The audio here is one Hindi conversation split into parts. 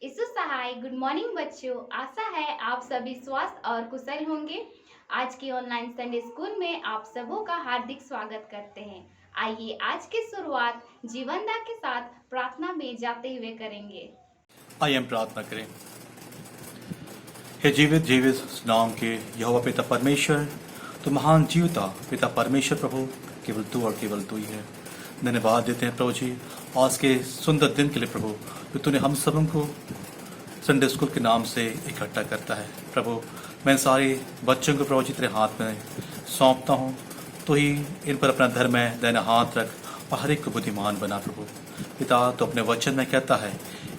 यीशु सहाय गुड मॉर्निंग बच्चों। आशा है आप सभी स्वस्थ और कुशल होंगे। आज की ऑनलाइन संडे स्कूल में आप सबों का हार्दिक स्वागत करते हैं। आइए आज की शुरुआत जीवनदा के साथ प्रार्थना में जाते हुए करेंगे। आइए हम प्रार्थना करें। हे जीवित जीवित नाम के यहोवा पिता परमेश्वर, तो महान जीवता पिता परमेश्वर प्रभु, केवल तू और केवल तू ही है। धन्यवाद देते हैं प्रभु जी आज के सुंदर दिन के लिए प्रभु, जो तूने हम सबों को संडे स्कूल के नाम से इकट्ठा करता है। प्रभु मैं सारे बच्चों को प्रभु जी तेरे हाथ में सौंपता हूँ। तो ही इन पर अपना धर्म है दाहिना हाथ रख और हर एक को बुद्धिमान बना प्रभु। पिता तो अपने वचन में कहता है,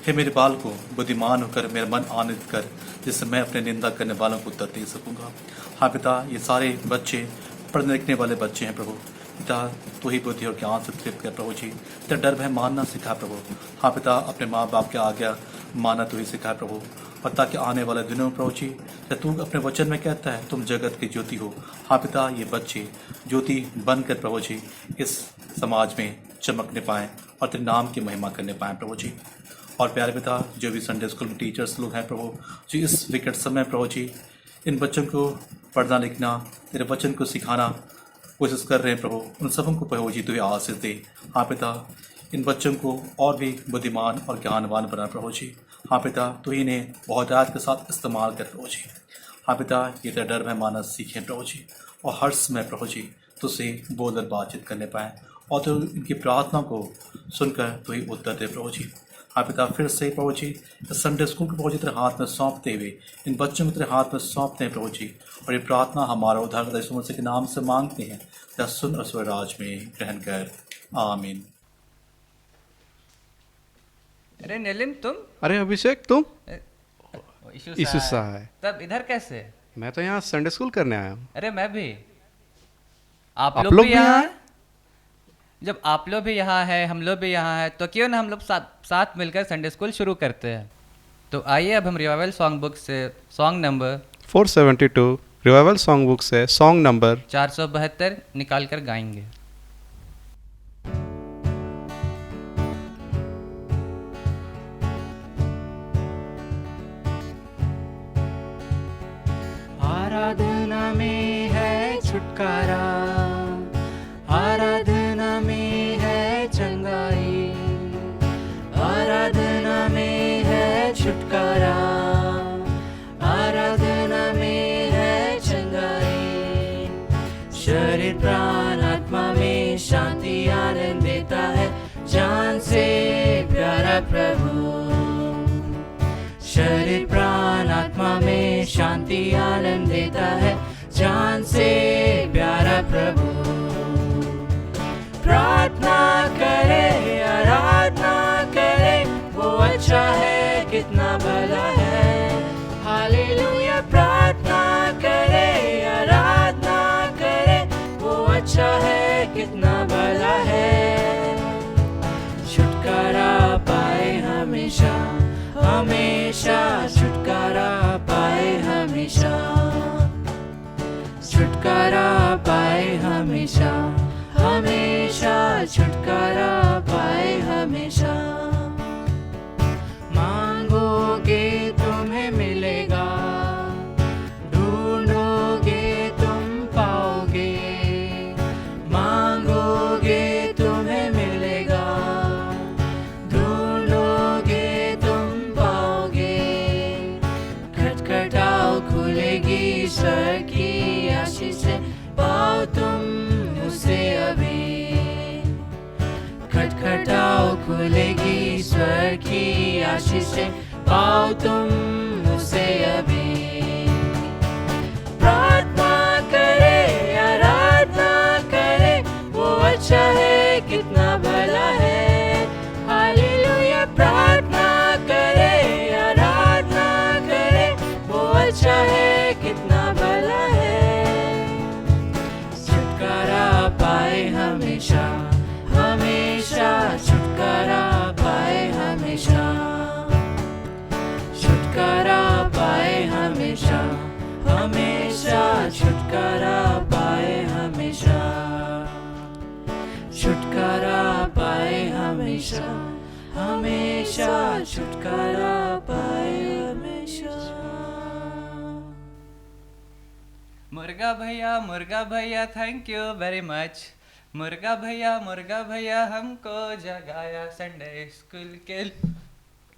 हे मेरे बाल को बुद्धिमान होकर मेरा मन आनंदित कर, जिससे मैं अपने निंदा करने वालों को उत्तर दे सकूंगा। हाँ पिता, ये सारे बच्चे पढ़ने लिखने वाले बच्चे हैं प्रभु। पिता तू ही बुद्धि और ज्ञान से तृप्त कर प्रभु जी। तेरा डर भय मानना सिखा प्रभु। हाँ पिता, अपने माँ बाप के आज्ञा माना तू ही सिखा प्रभु। और ताकि आने वाले दिनों में प्रभु जी, तू अपने वचन में कहता है तुम जगत की ज्योति हो। हाँ पिता, ये बच्चे ज्योति बनकर प्रभु जी इस समाज में चमकने पाएं और तेरे नाम की महिमा करने पाएं प्रभु जी। और प्यारे पिता, जो भी संडे स्कूल में टीचर्स लोग हैं प्रभु, जो इस विकट समय प्रभु जी इन बच्चों को पढ़ना लिखना तेरे वचन को सिखाना कोशिश कर रहे हैं प्रभु, उन सबों को प्रभु जी तू आशीष दे। हाँ पिता, इन बच्चों को और भी बुद्धिमान और ज्ञानवान बना प्रभु जी। हाँ पिता, तू ही इन्हें बहुत याद के साथ इस्तेमाल कर प्रभु जी। हाँ पिता, ये तेरा डर में माना सीखें प्रभु जी, और हर समय प्रभु जी तुझसे बोलकर बातचीत करने पाएँ, और तो इनकी प्रार्थना को सुनकर तू ही उत्तर दे प्रभु जी। हाँ पिता, फिर से प्रभु जी इस संडे स्कूल को प्रभु जी तेरे हाथ में सौंपते हुए इन बच्चों को तेरे हाथ में सौंपते हैं प्रभु जी। और ये प्रार्थना हमारा उद्धारकर्ता यीशु मसीह के नाम से मांगते हैं, या सुन और स्वराज में ग्रहण कर। आमीन। अरे नीलिम तुम? अरे अभिषेक, तुम? यीशु यीशु सहाय। सहाय। तब इधर कैसे? मैं तो यहाँ संडे स्कूल करने आया हूँ। अरे मैं भी। आप आप लोग लोग भी भी यहाँ यहाँ हैं? जब आप लोग भी यहाँ हैं, हम लोग भी यहाँ हैं, तो क्यों ना हम लोग साथ मिलकर संडे स्कूल शुरू करते हैं। तो आइए अब हम रिवाइवल सॉन्ग बुक से song number 472 revival song book से सॉन्ग नंबर 472 निकाल कर गाएंगे। आराधना में है छुटकारा, आराधना में है चंगाई, आराधना में है छुटकारा, आराधना में है चंगाई। शरीर प्राण आत्मा में शांति आनंद देता है, जान से प्यारा प्रभु। शरीर प्राण आत्मा में शांति आनंद देता है, जान से प्यारा प्रभु। प्रार्थना करे, आराधना करे, वो अच्छा है, कितना भला है। हालेलुया। प्रार्थना करे, आराधना करे, वो अच्छा है, कितना भला है। छुटकारा पाए हमेशा, हमेशा छुटकारा पाए हमेशा, छुटकारा पाए हमेशा, हमेशा छुटकारा पाए हमेशा। मांगोगे तुम्हें मिलेगा, ढूंढोगे तुम पाओगे। मांगोगे तुम्हें मिलेगा, ढूंढोगे तुम पाओगे। खटखटाओ खुलेगी ईश्वर की आशीष से, पाओ तुम उसे अभी। खटखटाओ खुलेगी ईश्वर की आशीष से, पाओ तुम उसे अभी। प्रार्थना करे, आराधना करे, वो अच्छा है, कितना भला है। हालेलुया। प्रार्थना करे, आराधना करे, वो अच्छा है, कितना भला है। छुटकारा पाए हमेशा, हमेशा छुटकारा पाए हमेशा, छुटकारा पाए हमेशा, हमेशा छुटकारा पाए हमेशा, छुटकारा पाए हमेशा, हमेशा छुटकारा पाए। मुर्गा भैया थैंक यू वेरी मच। मुर्गा भैया हमको जगाया संडे स्कूल के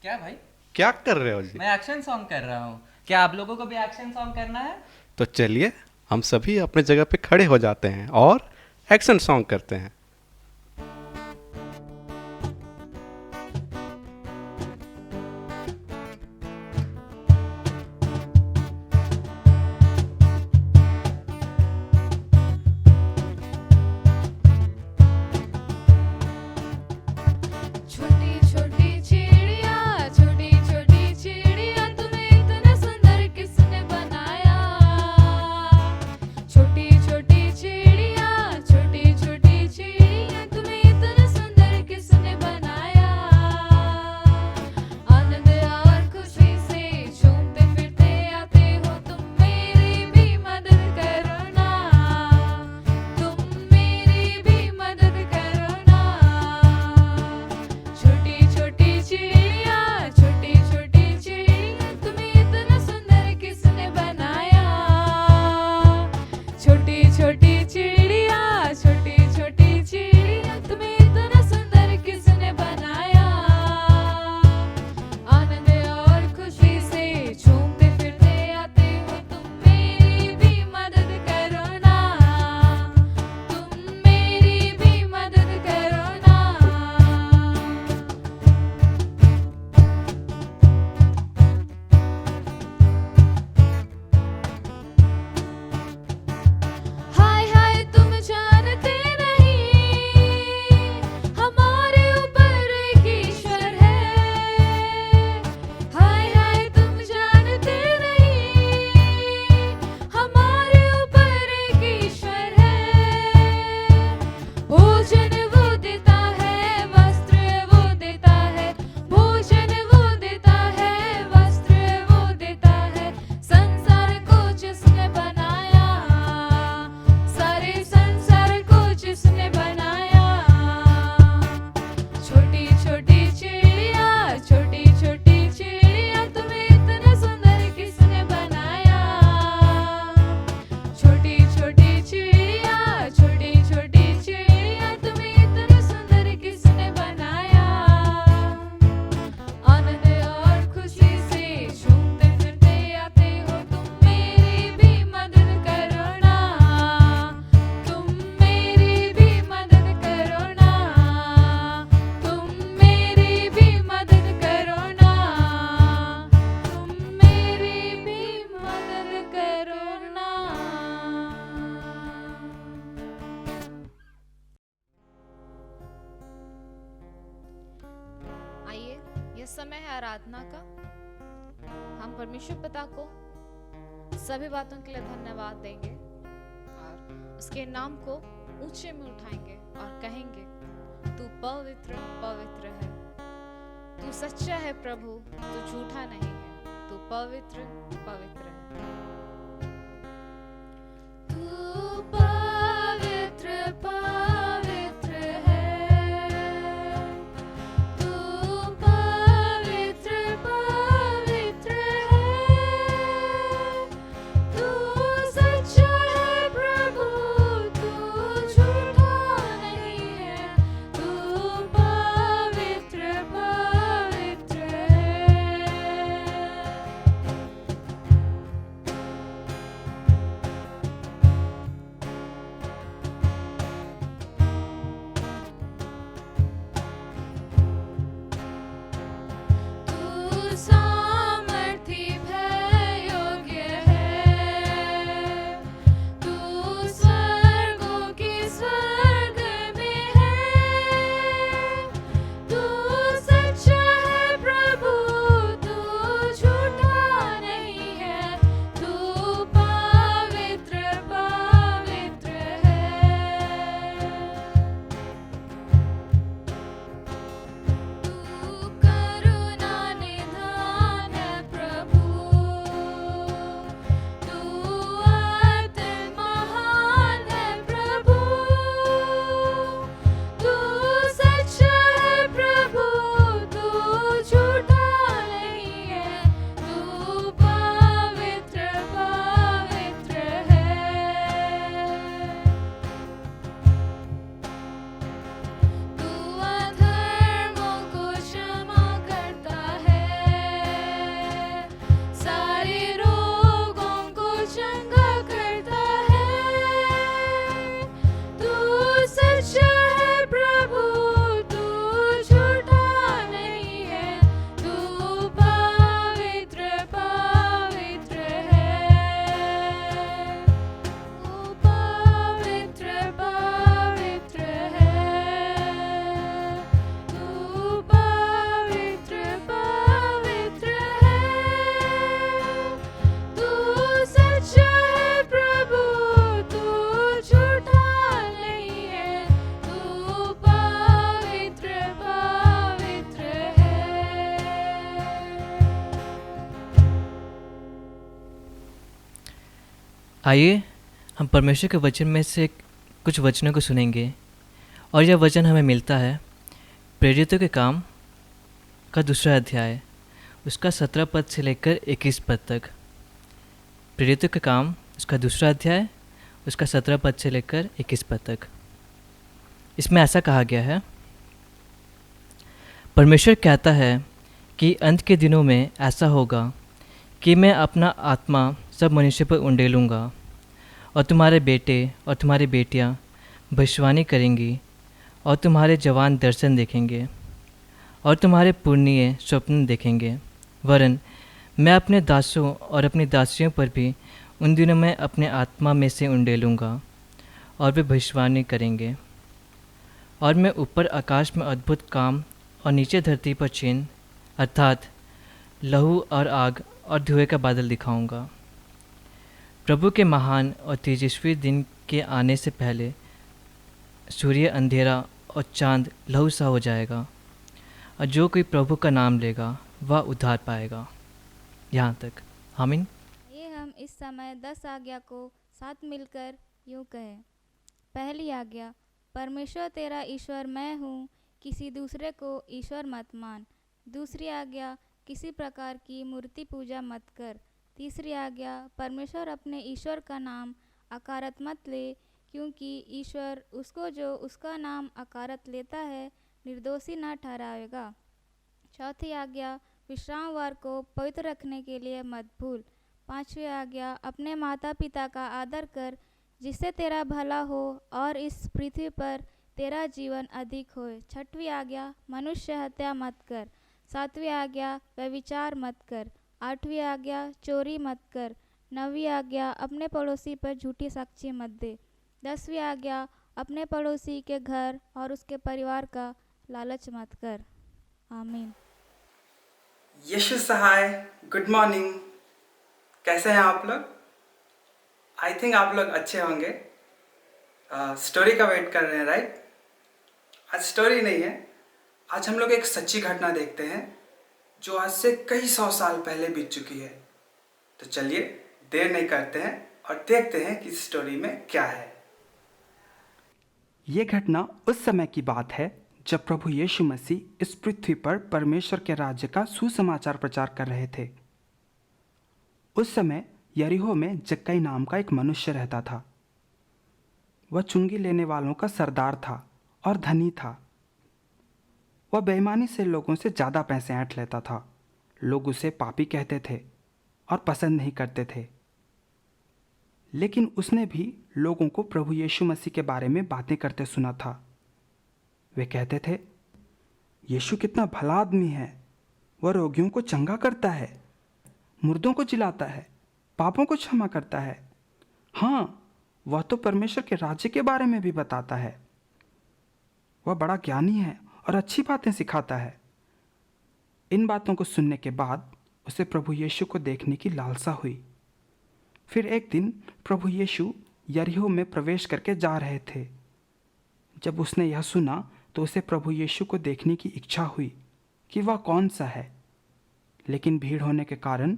क्या भाई क्या कर रहे हो जी? मैं एक्शन सॉन्ग कर रहा हूँ। क्या आप लोगों को भी एक्शन सॉन्ग करना है? तो चलिए हम सभी अपने जगह पे खड़े हो जाते हैं और एक्शन सॉन्ग करते हैं। छोटी छोटी चिड़िया तुम्हें इतना सुंदर किसने बनाया। छोटी छोटी चिड़िया तुम्हें इतना सुंदर किसने बनाया। आनंद और खुशी से झूमते फिरते आते हो तुम मेरी भी मदद करो ना। तुम मेरी भी मदद करो ना। छोटी छोटी चिड़िया तुम्हें इतना सुंदर किसने बनाया। छोटी छोटी चिड़िया तुम्हें इतना सुंदर किसने बनाया। आनंद और खुशी से झूमते फिरते आते हो तुम मेरी भी मदद करो ना। तुम मेरी भी मदद करो ना। हाय हाय तुम जानते नहीं हमारे ऊपर एक ईश्वर है। हाय हाय तुम जानते नहीं हमारे ऊपर एक ईश्वर है। भोजन वो देता है वस्त्र वो देता है। भोजन वो देता है वस्त्र वो देता है। संसार को जिसने बनाया सारे संसार को जिसने बनाया। छोटी छोटी चिड़िया तुम्हें इतना सुंदर किसने बनाया। छोटी छोटी चिड़िया तुम्हें इतना सुंदर किसने बनाया। आनंद और खुशी से झूमते फिरते आते हो तुम मेरी भी मदद करो ना। तुम मेरी भी मदद करो ना। तुम मेरी भी मदद करो ना। तुम मेरी भी मदद करो ना। आइए यह समय है आराधना का। हम परमेश्वर पिता को सभी बातों के लिए धन्यवाद देंगे और उसके नाम को ऊंचे में उठाएंगे और कहेंगे तू पवित्र पवित्र है। तू सच्चा है प्रभु, तू झूठा नहीं है। तू पवित्र पवित्र है। तू पवित्र पवित्र है। तू पवित्र पवित्र है। तू सच्चा है प्रभु, तू झूठा नहीं है। तू पवित्र पवित्र है। आइए हम परमेश्वर के वचन में से कुछ वचनों को सुनेंगे। और यह वचन हमें मिलता है प्रेरितों के काम का 2 अध्याय, उसका 17 पद से लेकर 21 पद तक। प्रेरितों के काम उसका 2 अध्याय, उसका 17 पद से लेकर 21 पद तक। इसमें ऐसा कहा गया है, परमेश्वर कहता है कि अंत के दिनों में ऐसा होगा कि मैं अपना आत्मा सब मनुष्य पर उंडेलूँगा, और तुम्हारे बेटे और तुम्हारी बेटियां भविष्यवाणी करेंगी, और तुम्हारे जवान दर्शन देखेंगे, और तुम्हारे पुण्य स्वप्न देखेंगे। वरन मैं अपने दासों और अपनी दासियों पर भी उन दिनों में अपने आत्मा में से उंडेलूँगा, और वे भविष्यवाणी करेंगे। और मैं ऊपर आकाश में अद्भुत काम और नीचे धरती पर चिन्ह अर्थात लहू और आग और धुएं का बादल दिखाऊंगा। प्रभु के महान और तेजस्वी दिन के आने से पहले सूर्य अंधेरा और चांद लहू सा हो जाएगा, और जो कोई प्रभु का नाम लेगा वह उद्धार पाएगा। यहाँ तक। आमीन। ये हम इस समय 10 आज्ञा को साथ मिलकर यूँ कहें। पहली आज्ञा, परमेश्वर तेरा ईश्वर मैं हूँ, किसी दूसरे को ईश्वर मत मान। दूसरी आज्ञा, किसी प्रकार की मूर्ति पूजा मत कर। तीसरी आज्ञा, परमेश्वर अपने ईश्वर का नाम अकारत मत ले, क्योंकि ईश्वर उसको जो उसका नाम अकारत लेता है निर्दोषी न ठहराएगा। चौथी आज्ञा, विश्रामवार को पवित्र रखने के लिए मत भूल। पांचवी आज्ञा, अपने माता पिता का आदर कर, जिससे तेरा भला हो और इस पृथ्वी पर तेरा जीवन अधिक होए। छठवीं आज्ञा, मनुष्य हत्या मत कर। सातवीं आज्ञा, व्यभिचार मत कर। आठवीं आज्ञा, चोरी मत कर। नवीं आज्ञा, अपने पड़ोसी पर झूठी साक्षी मत दे। 10वीं आज्ञा, अपने पड़ोसी के घर और उसके परिवार का लालच मत कर। आमीन। यीशु सहाय, गुड मॉर्निंग। कैसे हैं आप लोग? आई थिंक आप लोग अच्छे होंगे। स्टोरी का वेट कर रहे हैं, राइट? आज स्टोरी नहीं है, आज हम लोग एक सच्ची घटना देखते हैं जो आज से कई 100 साल पहले बीत चुकी है। तो चलिए देर नहीं करते हैं और देखते हैं कि इस स्टोरी में क्या है। ये घटना उस समय की बात है जब प्रभु यीशु मसीह इस पृथ्वी पर परमेश्वर के राज्य का सुसमाचार प्रचार कर रहे थे। उस समय यरीहो में जक्कई नाम का एक मनुष्य रहता था। वह चुंगी लेने वालों का सरदार था और धनी था। वह बेईमानी से लोगों से ज़्यादा पैसे ऐंठ लेता था। लोग उसे पापी कहते थे और पसंद नहीं करते थे। लेकिन उसने भी लोगों को प्रभु यीशु मसीह के बारे में बातें करते सुना था। वे कहते थे, यीशु कितना भला आदमी है, वह रोगियों को चंगा करता है, मुर्दों को जिलाता है, पापों को क्षमा करता है। हाँ, वह तो परमेश्वर के राज्य के बारे में भी बताता है। वह बड़ा ज्ञानी है और अच्छी बातें सिखाता है। इन बातों को सुनने के बाद उसे प्रभु यीशु को देखने की लालसा हुई। फिर एक दिन प्रभु यीशु यरीहो में प्रवेश करके जा रहे थे। जब उसने यह सुना तो उसे प्रभु यीशु को देखने की इच्छा हुई कि वह कौन सा है, लेकिन भीड़ होने के कारण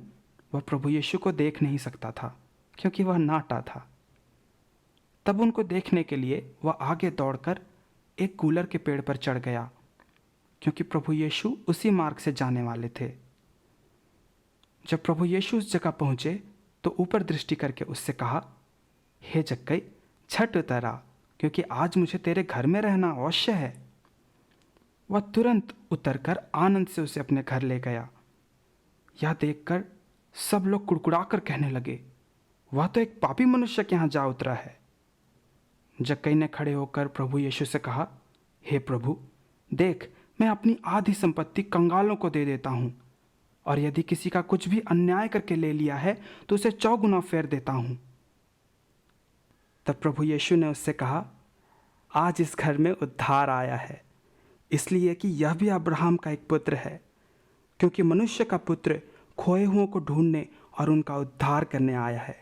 वह प्रभु यीशु को देख नहीं सकता था, क्योंकि वह नाटा था। तब उनको देखने के लिए वह आगे दौड़कर एक कूलर के पेड़ पर चढ़ गया, क्योंकि प्रभु यीशु उसी मार्ग से जाने वाले थे। जब प्रभु यीशु उस जगह पहुंचे तो ऊपर दृष्टि करके उससे कहा, हे जक्कई, झट उतर आ, क्योंकि आज मुझे तेरे घर में रहना अवश्य है। वह तुरंत उतरकर आनंद से उसे अपने घर ले गया। यह देखकर सब लोग कुड़कुड़ाकर कहने लगे, वह तो एक पापी मनुष्य के यहाँ जा उतरा है। जक्कई ने खड़े होकर प्रभु यीशु से कहा, हे प्रभु, देख, मैं अपनी आधी संपत्ति कंगालों को दे देता हूँ, और यदि किसी का कुछ भी अन्याय करके ले लिया है तो उसे 4 गुना फेर देता हूँ। तब प्रभु यीशु ने उससे कहा, आज इस घर में उद्धार आया है, इसलिए कि यह भी अब्राहम का एक पुत्र है, क्योंकि मनुष्य का पुत्र खोए हुओं को ढूंढने और उनका उद्धार करने आया है।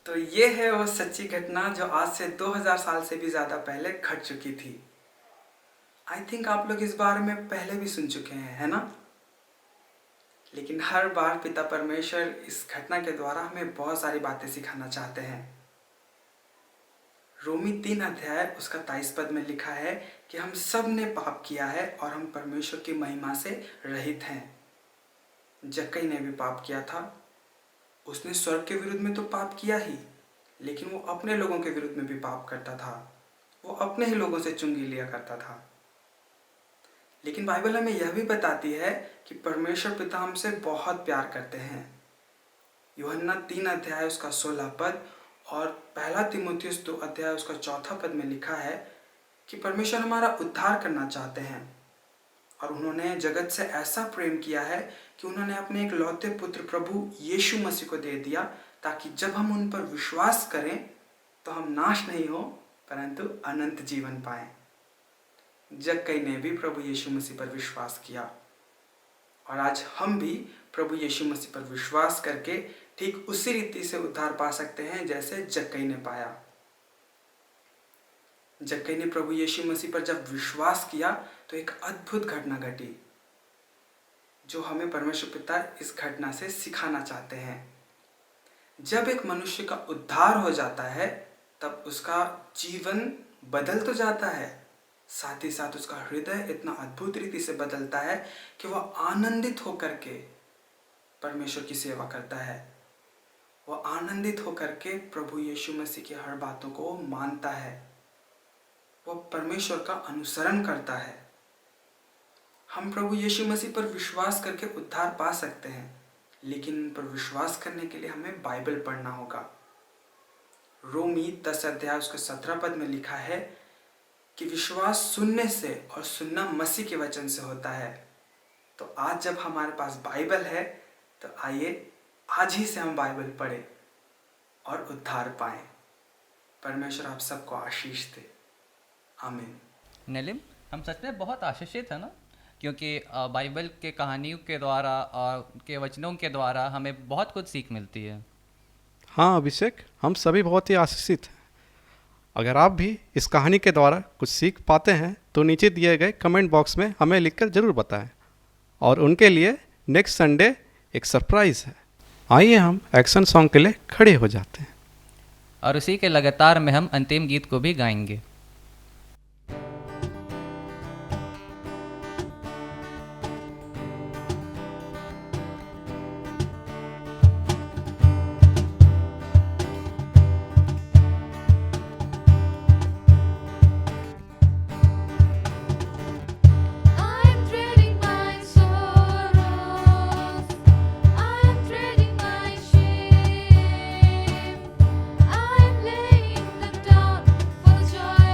तो ये है वो सच्ची घटना जो आज से 2000 साल से भी ज़्यादा पहले घट चुकी थी। आई थिंक आप लोग इस बारे में पहले भी सुन चुके हैं, है ना? लेकिन हर बार पिता परमेश्वर इस घटना के द्वारा हमें बहुत सारी बातें सिखाना चाहते हैं। रोमी 3 अध्याय उसका 23 पद में लिखा है कि हम सब ने पाप किया है और हम परमेश्वर की महिमा से रहित हैं। जक्कई ने भी पाप किया था। उसने स्वर्ग के विरुद्ध में तो पाप किया ही, लेकिन वो अपने लोगों के विरुद्ध में भी पाप करता था। वो अपने ही लोगों से चुंगी लिया करता था। लेकिन बाइबल हमें यह भी बताती है कि परमेश्वर पिता हमसे बहुत प्यार करते हैं। यूहन्ना 3 अध्याय उसका 16 पद और पहला तीमुथियुस 2 अध्याय उसका 4 पद में लिखा है कि परमेश्वर हमारा उद्धार करना चाहते हैं और उन्होंने जगत से ऐसा प्रेम किया है कि उन्होंने अपने एक लौते पुत्र प्रभु यीशु मसीह को दे दिया, ताकि जब हम उन पर विश्वास करें तो हम नाश नहीं हो परंतु अनंत जीवन पाएं। जक्कई ने भी प्रभु यीशु मसीह पर विश्वास किया और आज हम भी प्रभु यीशु मसीह पर विश्वास करके ठीक उसी रीति से उद्धार पा सकते हैं जैसे जक्कई ने पाया। जक्कई ने प्रभु यीशु मसीह पर जब विश्वास किया तो एक अद्भुत घटना घटी जो हमें परमेश्वर पिता इस घटना से सिखाना चाहते हैं। जब एक मनुष्य का उद्धार हो जाता है तब उसका जीवन बदल तो जाता है, साथ ही साथ उसका हृदय इतना अद्भुत रीति से बदलता है कि वह आनंदित होकर के परमेश्वर की सेवा करता है। वह आनंदित होकर के प्रभु यीशु मसीह की हर बातों को मानता है। वह परमेश्वर का अनुसरण करता है। हम प्रभु यीशु मसीह पर विश्वास करके उद्धार पा सकते हैं, लेकिन उन पर विश्वास करने के लिए हमें बाइबल पढ़ना होगा। रोमी 10 अध्याय उसके 17 पद में लिखा है कि विश्वास सुनने से और सुनना मसीह के वचन से होता है। तो आज जब हमारे पास बाइबल है तो आइए आज ही से हम बाइबल पढ़ें और उद्धार पाएं। परमेश्वर आप सबको आशीष दे। आमीन। नेलिम, हम सच में बहुत आशीषित हैं ना, क्योंकि बाइबल के कहानियों के द्वारा और के वचनों के द्वारा हमें बहुत कुछ सीख मिलती है। हाँ अभिषेक, हम सभी बहुत ही आशीषित हैं। अगर आप भी इस कहानी के द्वारा कुछ सीख पाते हैं तो नीचे दिए गए कमेंट बॉक्स में हमें लिखकर ज़रूर बताएं। और उनके लिए नेक्स्ट संडे एक सरप्राइज़ है। आइए हम एक्शन सॉन्ग के लिए खड़े हो जाते हैं और उसी के लगातार में हम अंतिम गीत को भी गाएंगे। I'm trading my sorrows, I'm trading my shame, I'm laying them down for the joy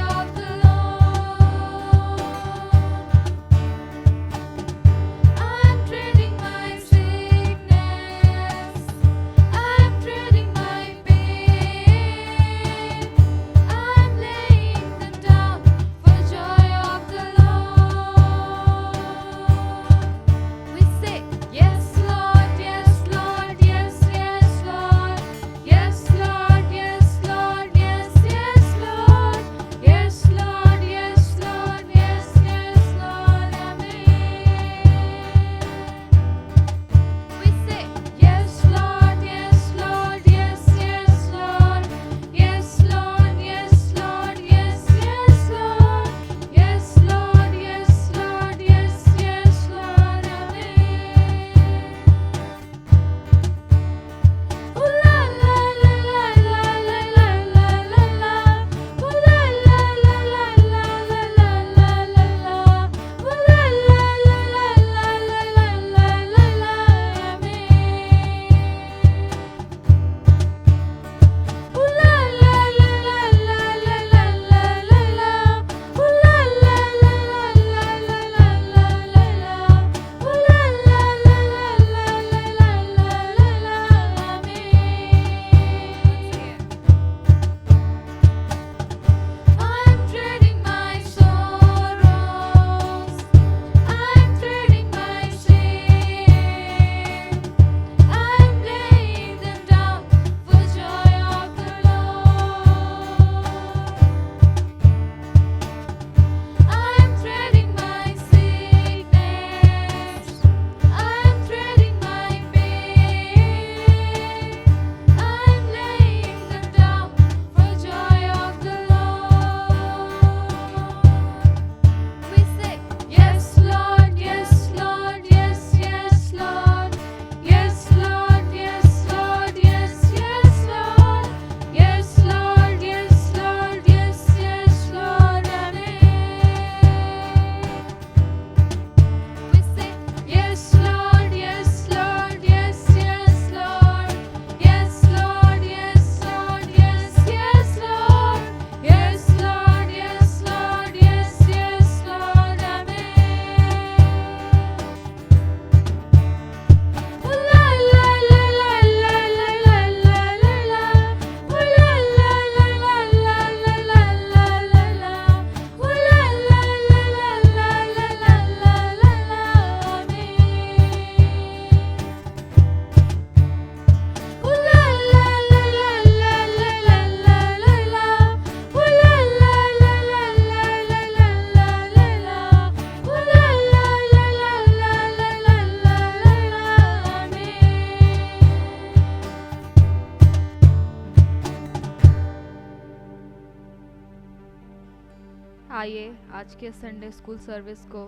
आज के संडे स्कूल सर्विस को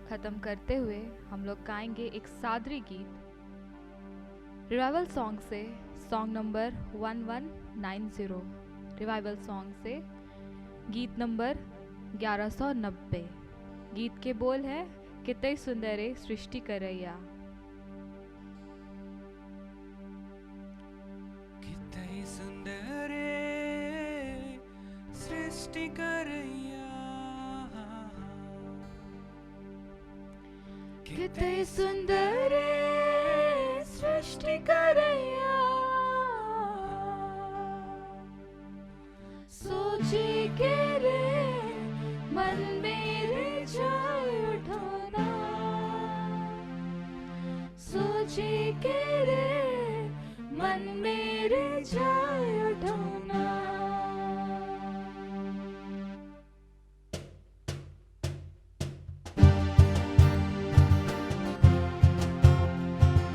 ख़त्म करते हुए हम लोग गाएंगे एक सादरी गीत रिवाइवल सॉन्ग से, सॉन्ग नंबर 1190। रिवाइवल सॉन्ग से गीत नंबर 1190। गीत के बोल है कितई सुंदरे सृष्टि करैया। कितई सुंदरे सृष्टि करैया, कितई सुंदरे सृष्टि करैया, सोचे के रे मन मेरे जाए उठोना, सोचे के रे मन मेरे जाए उठोना।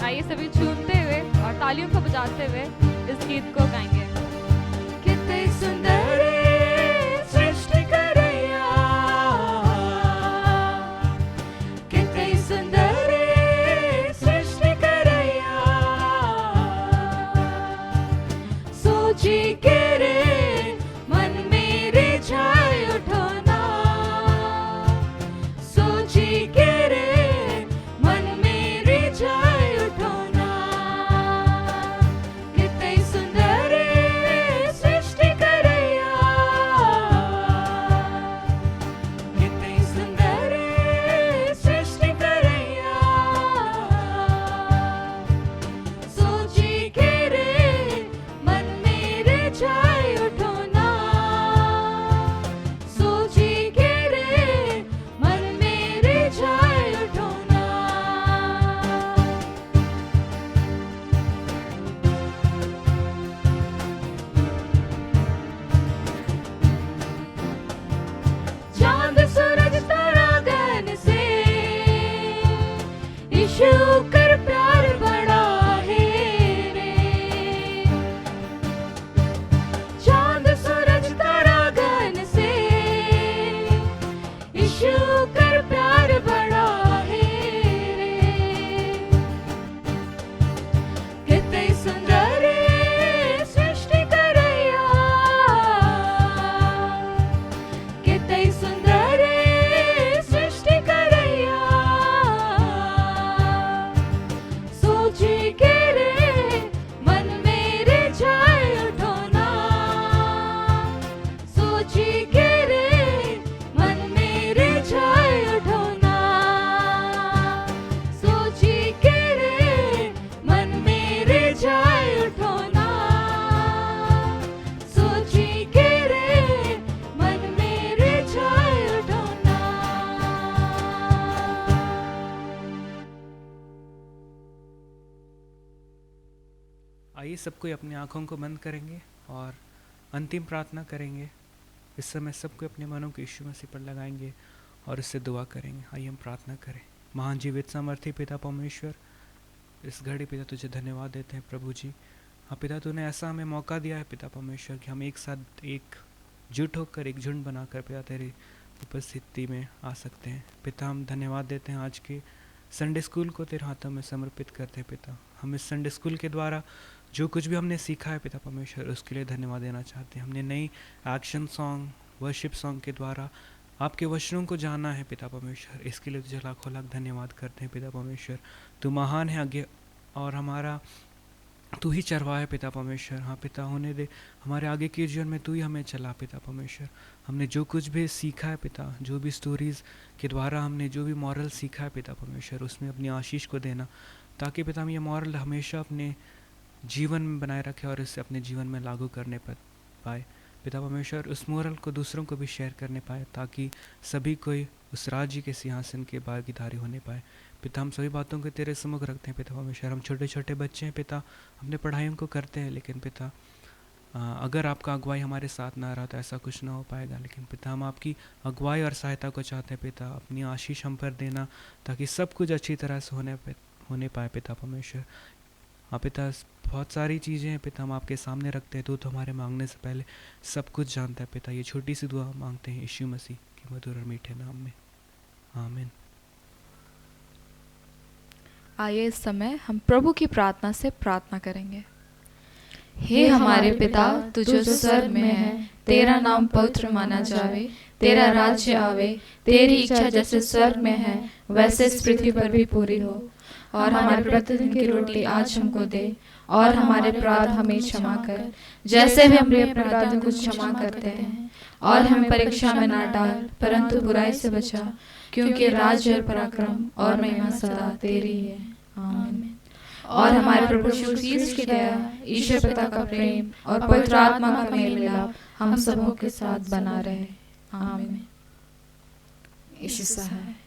आइए सभी झूमते हुए और तालियों को बजाते हुए इस गीत को गाएंगे। कितनी सुंदर सृष्टि करैया, कितनी सुंदर सृष्टि करैया, सोची के रे मन मेरे जाए उठोना, सोची के रे मन मेरे जाए उठोना। कितनी सुंदर सृष्टि करैया, कितनी सुंदर सृष्टि करैया, सोची के रे मन मेरे जाए उठोना, सोची के रे मन मेरे जाए उठोना। चांद सूरज तारा गगन से यीशु कर प्यार बड़ा है रे। चांद सूरज तारा गगन से यीशु कर प्यार बड़ा है रे। कितनी सुंदर सृष्टि करैया, कितनी सुंदर सृष्टि करैया, सोची के रे मन मेरे जाए उठोना, सोची के रे मन मेरे जाए उठोना, सोची के रे मन मेरे जाए उठोना, सोची के रे मन मेरे जाए उठोना। आइए सब कोई अपनी आँखों को बंद करेंगे और अंतिम प्रार्थना करेंगे। इस समय सबको अपने मनों को यीशु मसीह पर लगाएंगे और इससे दुआ करेंगे। आइए हम प्रार्थना करें। महान जीवित सामर्थी पिता परमेश्वर, इस घड़ी पिता तुझे धन्यवाद देते हैं प्रभु जी। हाँ पिता, तूने ऐसा हमें मौका दिया है पिता परमेश्वर कि हम एक साथ एकजुट होकर एक झुंड बनाकर पिता तेरी उपस्थिति में आ सकते हैं। पिता हम धन्यवाद देते हैं, आज के संडे स्कूल को तेरे हाथों में समर्पित करते हैं पिता। हम इस संडे स्कूल के द्वारा जो कुछ भी हमने सीखा है पिता परमेश्वर, उसके लिए धन्यवाद देना चाहते हैं। हमने नई एक्शन सॉन्ग, वर्शिप सॉन्ग के द्वारा आपके वचनों को जाना है पिता परमेश्वर, इसके लिए तुझे लाखों लाख धन्यवाद करते हैं पिता परमेश्वर। तू महान है आगे और हमारा तू ही चरवा है पिता परमेश्वर। हाँ पिता, होने दे हमारे आगे के जीवन में तू ही हमें चला पिता परमेश्वर। हमने जो कुछ भी सीखा है पिता, जो भी स्टोरीज़ के द्वारा हमने जो भी मॉरल सीखा है पिता परमेश्वर, उसमें अपनी आशीष को देना, ताकि पिता हम ये मॉरल हमेशा अपने जीवन में बनाए रखें और इसे अपने जीवन में लागू करने पर पाए पिता परमेश्वर। उस मॉरल को दूसरों को भी शेयर करने पाए, ताकि सभी कोई उस राज्य के सिंहासन के भागीदारी होने पाए। पिता हम सभी बातों को तेरे सम्मुख रखते हैं पिता परमेश्वर। हम छोटे छोटे बच्चे हैं पिता, अपने पढ़ाइयों को करते हैं, लेकिन पिता अगर आपका अगुवाई हमारे साथ ना रहा तो ऐसा कुछ ना हो पाएगा। लेकिन पिता हम आपकी अगुवाई और सहायता को चाहते हैं पिता, अपनी आशीष हम पर देना, ताकि सब कुछ अच्छी तरह से होने पाए पिता परमेश्वर। हाँ पिता, बहुत सारी चीज़ें हैं पिता, हम आपके सामने रखते हैं। तो हमारे मांगने से पहले सब कुछ जानता है पिता। ये छोटी सी दुआ मांगते हैं यीशु मसीह के के मधुर और मीठे नाम में, आमीन। आइए इस समय हम प्रभु की प्रार्थना से प्रार्थना करेंगे। हे हमारे पिता, तू जो स्वर्ग में है, तेरा नाम पवित्र माना जावे, तेरा राज्य आवे, तेरी इच्छा जैसे स्वर्ग में है वैसे इस पृथ्वी पर भी पूरी हो। और हमारे प्रतिदिन की रोटी आज हमको दे, और हमारे अपराध हमें क्षमा कर, जैसे भी हम अपने अपराधियों को क्षमा करते हैं। और हमें परीक्षा में ना डाल, परंतु बुराई से बचा, क्योंकि राज्य और पराक्रम और महिमा सदा तेरी है, आमीन। और हमारे प्रभु यीशु मसीह की दया, ईश्वर पिता का प्रेम और पवित्र आत्मा का मेल मिलाप हम सबों के साथ बना रहे, आमीन। यीशु सहाय।